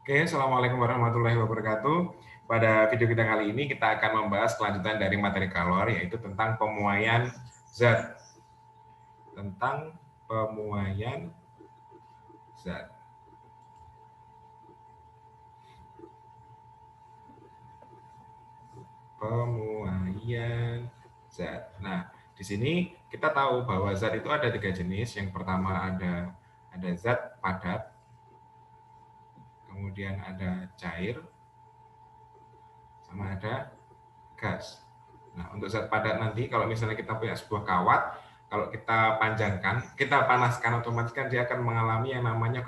Oke, Assalamualaikum warahmatullahi wabarakatuh. Pada video kita kali ini kita akan membahas kelanjutan dari materi kalor, yaitu tentang pemuaian zat. Tentang pemuaian zat. Pemuaian zat. Nah, di sini kita tahu bahwa zat itu ada 3 jenis. Yang pertama ada zat padat, kemudian ada cair, sama ada gas. Nah, untuk zat padat nanti kalau misalnya kita punya sebuah kawat, kalau kita panjangkan, kita panaskan, otomatis kan dia akan mengalami yang namanya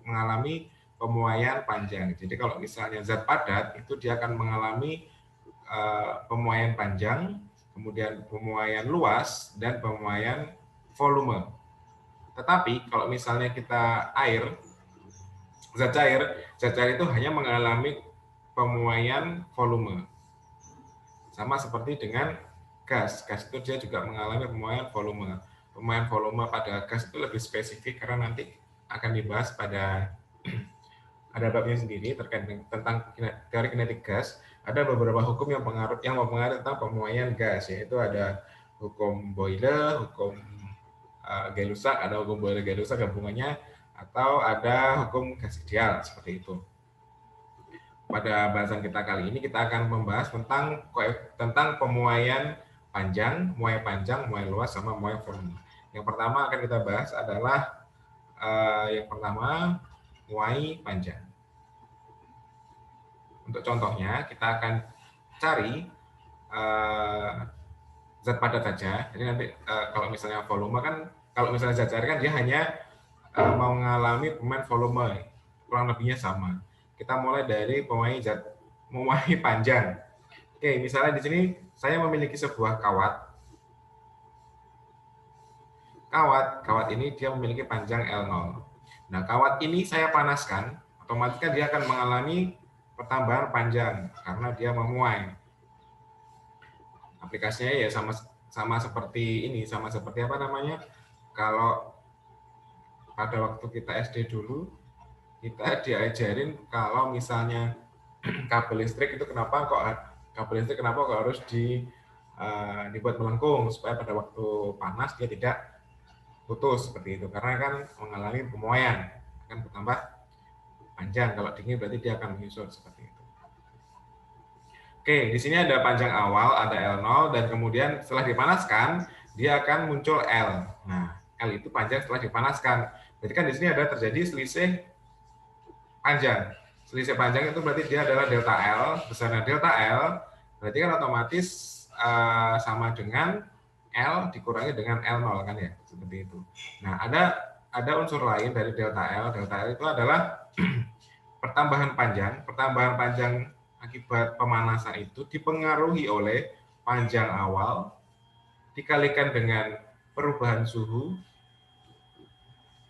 mengalami pemuaian panjang. Jadi kalau misalnya zat padat itu dia akan mengalami pemuaian panjang, kemudian pemuaian luas dan pemuaian volume. Tetapi kalau misalnya kita zat cair itu hanya mengalami pemuaian volume. Sama seperti dengan gas. Gas itu dia juga mengalami pemuaian volume. Pemuaian volume pada gas itu lebih spesifik karena nanti akan dibahas pada ada babnya sendiri terkait tentang teori kinetik gas. Ada beberapa hukum yang mempengaruhi tentang pemuaian gas, yaitu ada hukum Boyle, hukum Gay-Lussac, ada hukum Boyle-Gay-Lussac gabungannya, atau ada hukum gas ideal seperti itu. Pada bahasan kita kali ini kita akan membahas tentang pemuaian panjang, muai luas, sama muai volume. Yang pertama akan kita bahas adalah muai panjang. Untuk contohnya kita akan cari zat padat saja. Jadi nanti kalau misalnya volume kan, kalau misalnya zat cair kan dia hanya mengalami pemuaian volume, kurang lebihnya sama. Kita mulai dari pemuai panjang. Oke, misalnya di sini saya memiliki sebuah kawat. Kawat ini dia memiliki panjang L0. Nah, kawat ini saya panaskan, otomatis kan dia akan mengalami pertambahan panjang karena dia memuai. Aplikasinya ya sama seperti ini, sama seperti apa namanya? Kalau pada waktu kita SD dulu, kita diajarin kalau misalnya kabel listrik itu kenapa kok harus dibuat melengkung supaya pada waktu panas dia tidak putus seperti itu, karena kan mengalami pemuaian akan bertambah panjang. Kalau dingin berarti dia akan menyusut seperti itu. Oke, di sini ada panjang awal, ada L0, dan kemudian setelah dipanaskan dia akan muncul L. Nah, L itu panjang setelah dipanaskan. Jadi kan di sini ada terjadi selisih panjang. Selisih panjang itu berarti dia adalah delta L. Besarnya delta L berarti kan otomatis sama dengan L dikurangi dengan L0 kan ya, seperti itu. Nah, ada unsur lain dari delta L. Delta L itu adalah pertambahan panjang akibat pemanasan itu dipengaruhi oleh panjang awal dikalikan dengan perubahan suhu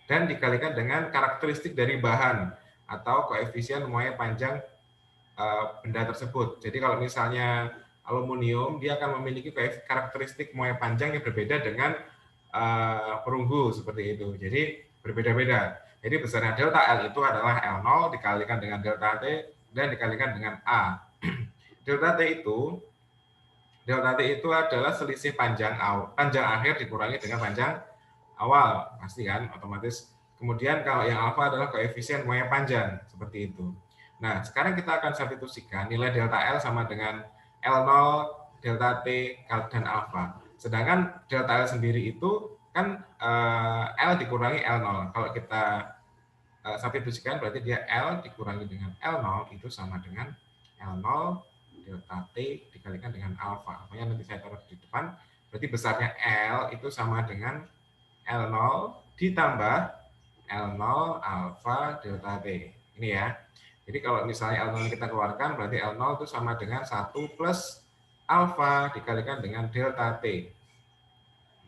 dan dikalikan dengan karakteristik dari bahan atau koefisien muai panjang benda tersebut. Jadi kalau misalnya aluminium, dia akan memiliki karakteristik muai panjang yang berbeda dengan perunggu seperti itu. Jadi berbeda-beda. Jadi besarnya delta L itu adalah L0 dikalikan dengan delta T dan dikalikan dengan A. Delta T itu adalah selisih panjang akhir dikurangi dengan panjang awal, pasti kan, otomatis. Kemudian kalau yang alfa adalah koefisien muai panjang, seperti itu. Nah, sekarang kita akan substitusikan nilai delta L sama dengan L0, delta T, dan alfa. Sedangkan delta L sendiri itu kan L dikurangi L0. Kalau kita substitusikan berarti dia L dikurangi dengan L0 itu sama dengan L0 delta T dikalikan dengan alfa. Makanya nanti saya taruh di depan. Berarti besarnya L itu sama dengan L0 ditambah L0 alfa delta T. Ini ya. Jadi kalau misalnya L0 kita keluarkan, berarti L0 itu sama dengan 1 plus alfa dikalikan dengan delta T.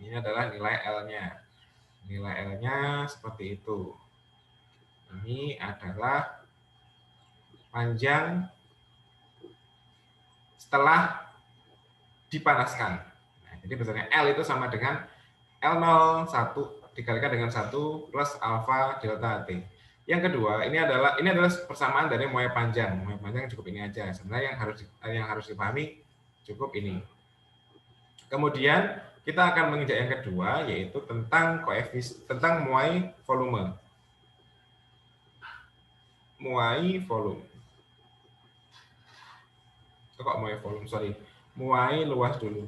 Ini adalah nilai L-nya. Nilai L-nya seperti itu. Ini adalah panjang setelah dipanaskan. Nah, jadi besarnya L itu sama dengan L0 1 dikalikan dengan 1 plus alfa delta T. Yang kedua, ini adalah persamaan dari muai panjang. Muai panjang cukup ini aja. Sebenarnya yang harus dipahami cukup ini. Kemudian kita akan menginjak yang kedua, yaitu tentang tentang muai volume. Muai volume. Kok muai volume? Sorry. Muai luas dulu.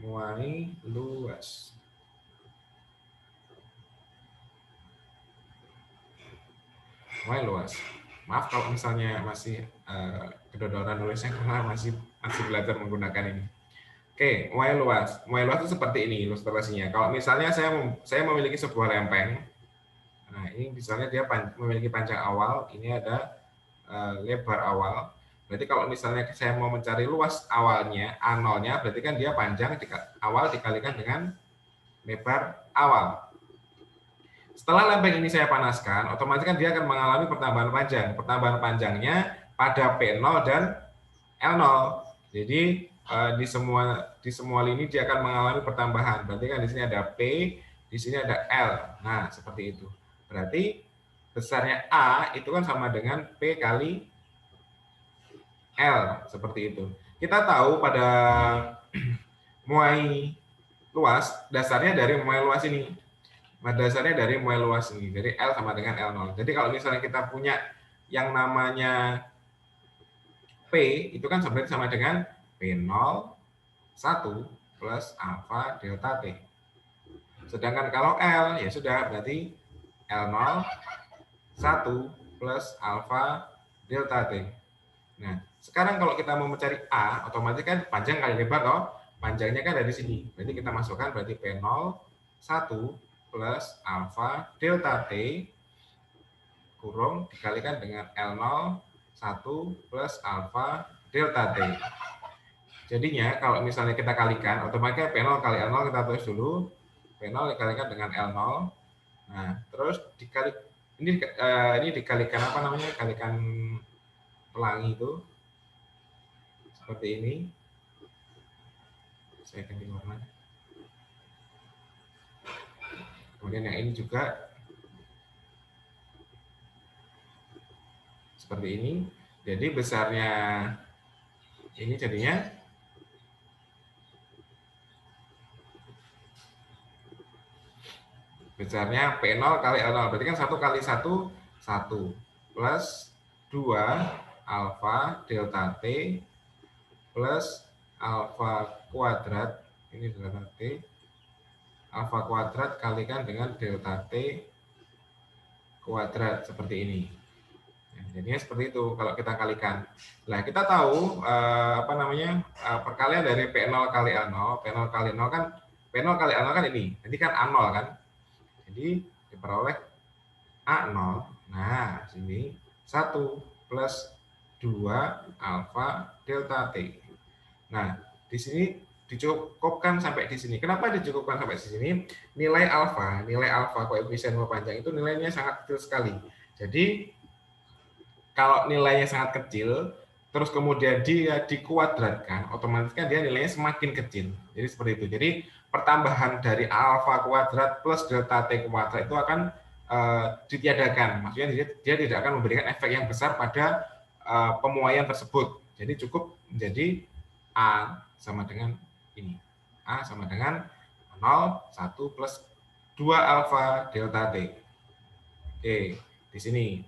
Muai luas. Muai luas. Maaf kalau misalnya masih kedodoran nulisnya karena masih belajar menggunakan ini. Oke, muai luas. Muai luas itu seperti ini ilustrasinya. Kalau misalnya saya memiliki sebuah lempeng, nah ini misalnya dia memiliki panjang awal, ini ada lebar awal. Berarti kalau misalnya saya mau mencari luas awalnya, A0-nya, berarti kan dia panjang awal dikalikan dengan lebar awal. Setelah lempeng ini saya panaskan, otomatis kan dia akan mengalami pertambahan panjang. Pertambahan panjangnya pada P0 dan L0. Jadi di semua lini dia akan mengalami pertambahan. Berarti kan di sini ada P, di sini ada L. Nah, seperti itu. Berarti besarnya A itu kan sama dengan P kali L, seperti itu. Kita tahu pada muai luas, dasarnya dari muai luas ini. Dasarnya dari muai luas ini. Jadi L sama dengan L0. Jadi kalau misalnya kita punya yang namanya P, itu kan sebenarnya sama dengan P0, 1 plus alfa delta T. Sedangkan kalau L, ya sudah, berarti L0, 1 plus alfa delta T. Nah, sekarang kalau kita mau mencari A, otomatis kan panjang kali lebar, toh. Panjangnya kan dari sini. Berarti kita masukkan berarti P0, 1 plus alfa delta T kurung dikalikan dengan L0, 1 plus alfa delta T. Jadinya kalau misalnya kita kalikan, otomatis P0 kali L0 kita tulis dulu. P0 dikalikan dengan L0. Nah, terus ini dikalikan apa namanya? Kalikan pelangi itu seperti ini. Saya ganti warna. Kemudian yang ini juga seperti ini. Jadi besarnya ini jadinya besarnya P0 kali L0. Berarti kan 1 kali 1, 1 plus 2 alfa delta T plus alfa kuadrat, ini delta T, alfa kuadrat kalikan dengan delta T kuadrat, seperti ini. Nah, jadinya seperti itu kalau kita kalikan. Nah, kita tahu perkalian dari P0 kali L0, P0 kali 0 kan, P0 kali L0 kan ini, nanti kan A0 kan. Jadi diperoleh A0. Nah, sini 1 plus 2 alfa delta T. Nah, di sini dicukupkan sampai di sini. Kenapa dicukupkan sampai di sini? Nilai alfa koefisien muai panjang itu nilainya sangat kecil sekali. Jadi kalau nilainya sangat kecil, terus kemudian dia dikuadratkan, otomatis kan dia nilainya semakin kecil. Jadi seperti itu. Jadi pertambahan dari alfa kuadrat plus delta T kuadrat itu akan ditiadakan. Maksudnya dia tidak akan memberikan efek yang besar pada pemuaian tersebut. Jadi cukup menjadi A sama dengan ini. A sama dengan 0, 1 plus 2 alfa delta T. Oke, di sini.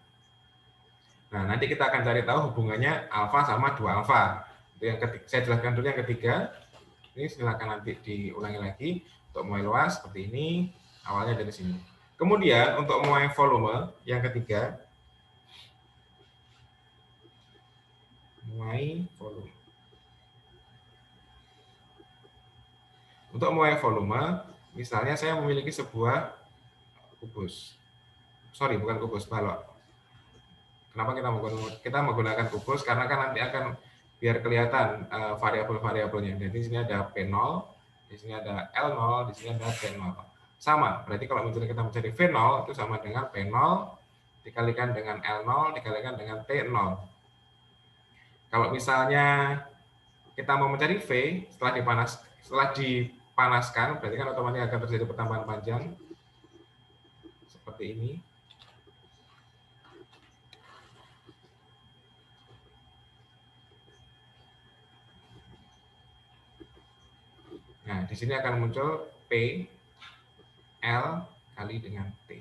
Nah, nanti kita akan cari tahu hubungannya alfa sama 2 alfa. Itu yang ketiga. Saya jelaskan dulu yang ketiga. Ini silakan nanti diulangi lagi. Untuk muai luas seperti ini, awalnya dari sini. Kemudian untuk muai volume yang ketiga, muai volume. Untuk muai volume, misalnya saya memiliki sebuah kubus. Sorry, bukan kubus, balok. Kenapa kita menggunakan kubus? Karena kan nanti akan biar kelihatan variabel-variabelnya. Jadi di sini ada P0, di sini ada L0, di sini ada T0. Sama, berarti kalau misalnya kita mencari V0 itu sama dengan P0 dikalikan dengan L0 dikalikan dengan T0. Kalau misalnya kita mau mencari V setelah dipanaskan, berarti kan otomatis akan terjadi pertambahan panjang seperti ini. Nah, di sini akan muncul P L kali dengan T.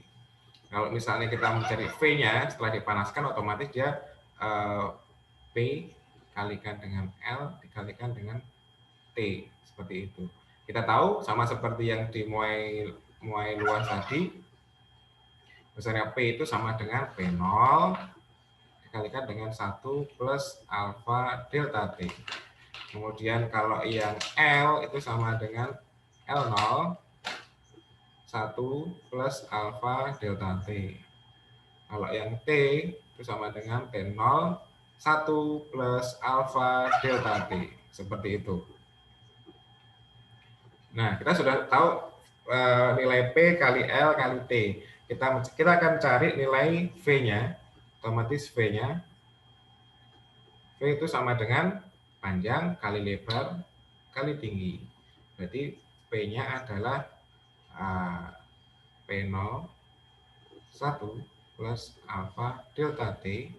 Kalau misalnya kita mencari V-nya setelah dipanaskan, otomatis dia P kalikan dengan L dikalikan dengan T, seperti itu. Kita tahu sama seperti yang di muai luas tadi, besarnya P itu sama dengan P0 dikalikan dengan 1 plus alfa delta T. Kemudian kalau yang L itu sama dengan L0 1 plus alfa delta T. Kalau yang T itu sama dengan T0 1 plus alfa delta T. Seperti itu. Nah, kita sudah tahu nilai P kali L kali T. Kita akan cari nilai V-nya. Otomatis V-nya. V itu sama dengan panjang kali lebar kali tinggi. Berarti P-nya adalah P0 1 plus alfa delta T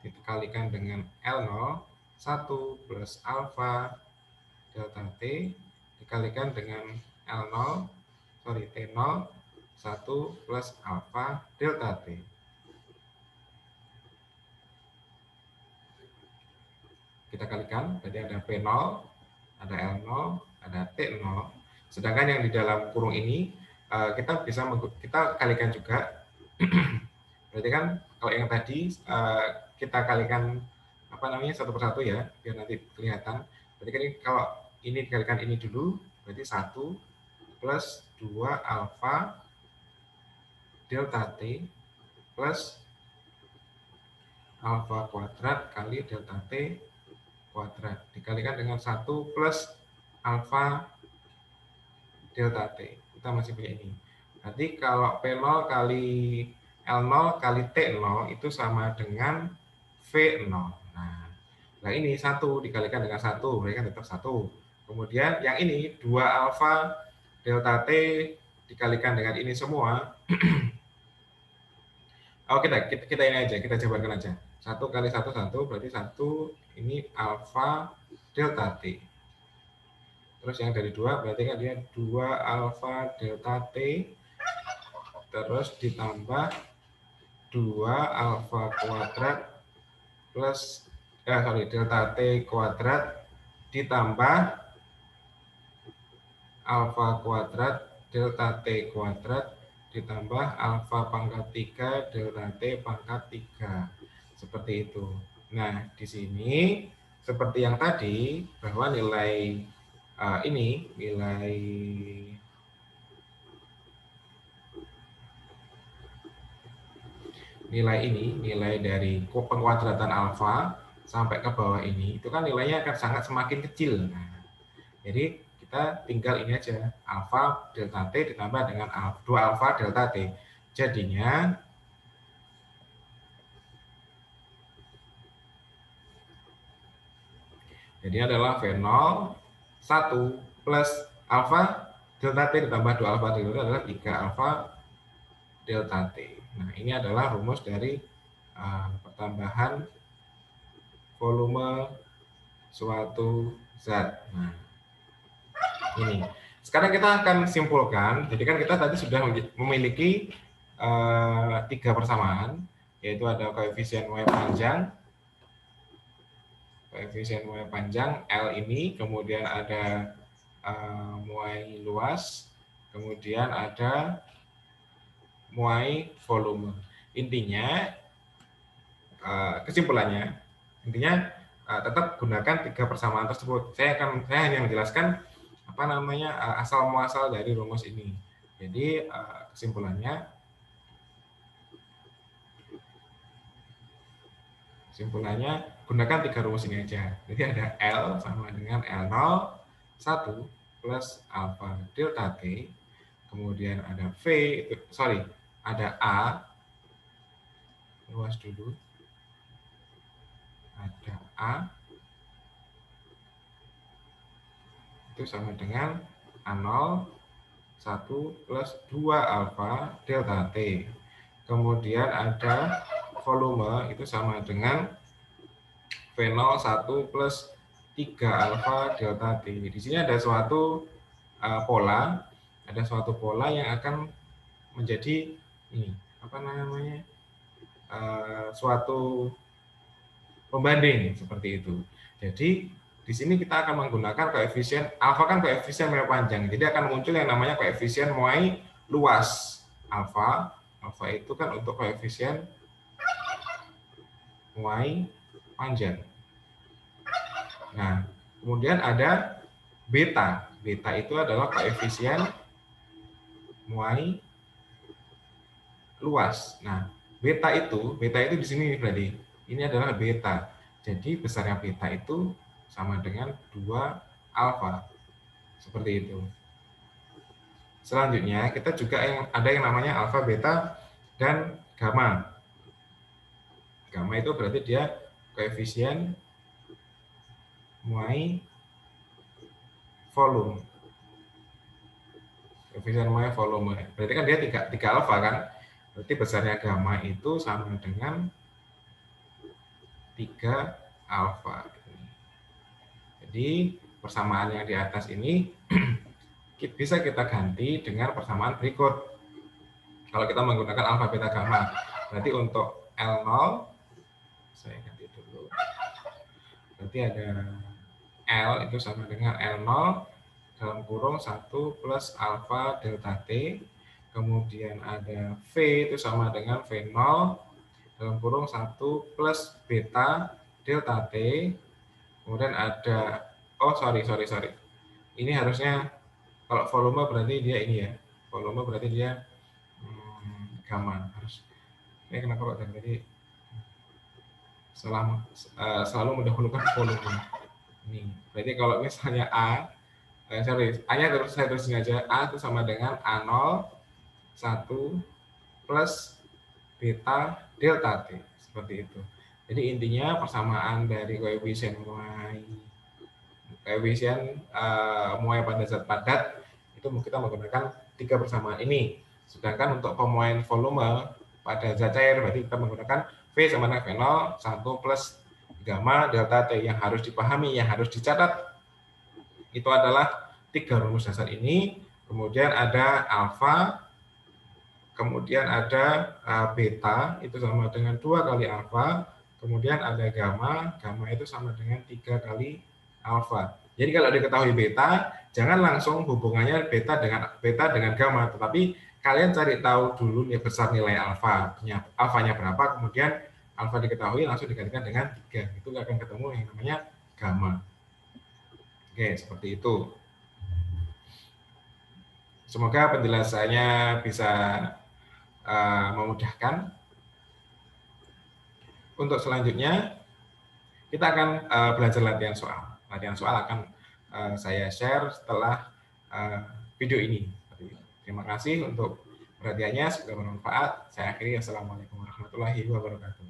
dikalikan dengan L0 1 plus alfa delta T dikalikan dengan T0 1 plus alfa delta T. Kita kalikan, jadi ada P0, ada L0, ada T0. Sedangkan yang di dalam kurung ini kita kalikan juga. Berarti kan kalau yang tadi kita kalikan satu persatu ya, biar nanti kelihatan. Berarti kan kalau ini dikalikan ini dulu, berarti 1 plus 2 alfa delta T plus alfa kuadrat kali delta T kuadrat dikalikan dengan 1 plus alfa delta T. Kita masih punya ini. Nanti kalau P0 kali L0 kali T0 itu sama dengan V0. Nah ini 1 dikalikan dengan 1, berarti kan tetap 1. Kemudian yang ini 2 alfa delta T dikalikan dengan ini semua. Kita ini aja, kita jabarkan aja. 1 kali 1, 1, berarti 1 ini alfa delta T. Terus yang dari 2, berarti kan dia 2 alfa delta T, terus ditambah 2 alfa kuadrat plus, delta T kuadrat ditambah alfa kuadrat delta T kuadrat ditambah alfa pangkat 3 delta T pangkat 3. Seperti itu. Nah, di sini seperti yang tadi, bahwa nilai nilai dari pengkuadratan alfa sampai ke bawah ini, itu kan nilainya akan sangat semakin kecil. Nah, jadi kita tinggal ini aja, alfa delta T ditambah dengan 2 alfa delta T. Jadinya adalah V0 1 plus alfa delta T ditambah 2 alfa delta T adalah 3 alfa delta T. Nah, ini adalah rumus dari pertambahan volume suatu zat. Nah, ini. Sekarang kita akan simpulkan. Jadi kan kita tadi sudah memiliki 3 persamaan, yaitu ada koefisien Y panjang L ini, kemudian ada muai luas, kemudian ada muai volume. Intinya, kesimpulannya, tetap gunakan 3 persamaan tersebut. Saya hanya menjelaskan asal muasal dari rumus ini. Jadi kesimpulannya gunakan 3 rumus ini aja. Jadi ada L sama dengan L0 1 plus alfa delta T, kemudian ada ada A, luas dulu, ada A, itu sama dengan A0 1 plus 2 alfa delta T. Kemudian ada volume itu sama dengan V0 1 plus 3 alfa delta T. Di sini ada suatu pola, yang akan menjadi ini apa namanya suatu pembanding seperti itu. Jadi di sini kita akan menggunakan koefisien alfa, kan koefisien muai panjang. Jadi akan muncul yang namanya koefisien muai luas. Alfa itu kan untuk koefisien muai panjang. Nah, kemudian ada beta. Beta itu adalah koefisien muai luas. Nah, beta itu di sini berarti ini adalah beta. Jadi besarnya beta itu sama dengan 2 alfa. Seperti itu. Selanjutnya kita juga ada yang namanya alfa, beta, dan gamma. Gamma itu berarti dia koefisien muai volume. Koefisien muai volume. Berarti kan dia 3 alfa kan? Berarti besarnya gamma itu sama dengan 3 alfa. Jadi persamaan yang di atas ini bisa kita ganti dengan persamaan berikut. Kalau kita menggunakan alfa, beta, gamma, berarti untuk L0, saya ganti dulu. Berarti ada L itu sama dengan L0 dalam kurung 1 plus alfa delta T. Kemudian ada V itu sama dengan V0 dalam kurung 1 plus beta delta T. Kemudian ada, sorry. Ini harusnya, kalau volume berarti dia ini ya. Volume berarti dia gamma. Ini kenapa kok tadi selalu mendahulukan volume. Ini. Berarti kalau misalnya A-nya terus saya tulisin aja. A itu sama dengan A0 1 plus beta delta T. Seperti itu. Jadi intinya persamaan dari koefisien muai pada zat padat itu kita menggunakan 3 persamaan ini. Sedangkan untuk pemuaian volume pada zat cair berarti kita menggunakan V sama dengan V0 1 plus gamma delta T. Yang harus dipahami, yang harus dicatat itu adalah 3 rumus dasar ini. Kemudian ada alfa, kemudian ada beta itu sama dengan 2 kali alfa. Kemudian ada gamma itu sama dengan 3 kali alfa. Jadi kalau diketahui beta, jangan langsung hubungannya beta dengan gamma, tetapi kalian cari tahu dulu besar nilai alfanya berapa, kemudian alfa diketahui langsung digantikan dengan 3. Itu akan ketemu yang namanya gamma. Oke, seperti itu. Semoga penjelasannya bisa memudahkan. Untuk selanjutnya, kita akan belajar latihan soal. Latihan soal akan saya share setelah video ini. Terima kasih untuk perhatiannya, semoga bermanfaat. Saya akhiri. Assalamualaikum warahmatullahi wabarakatuh.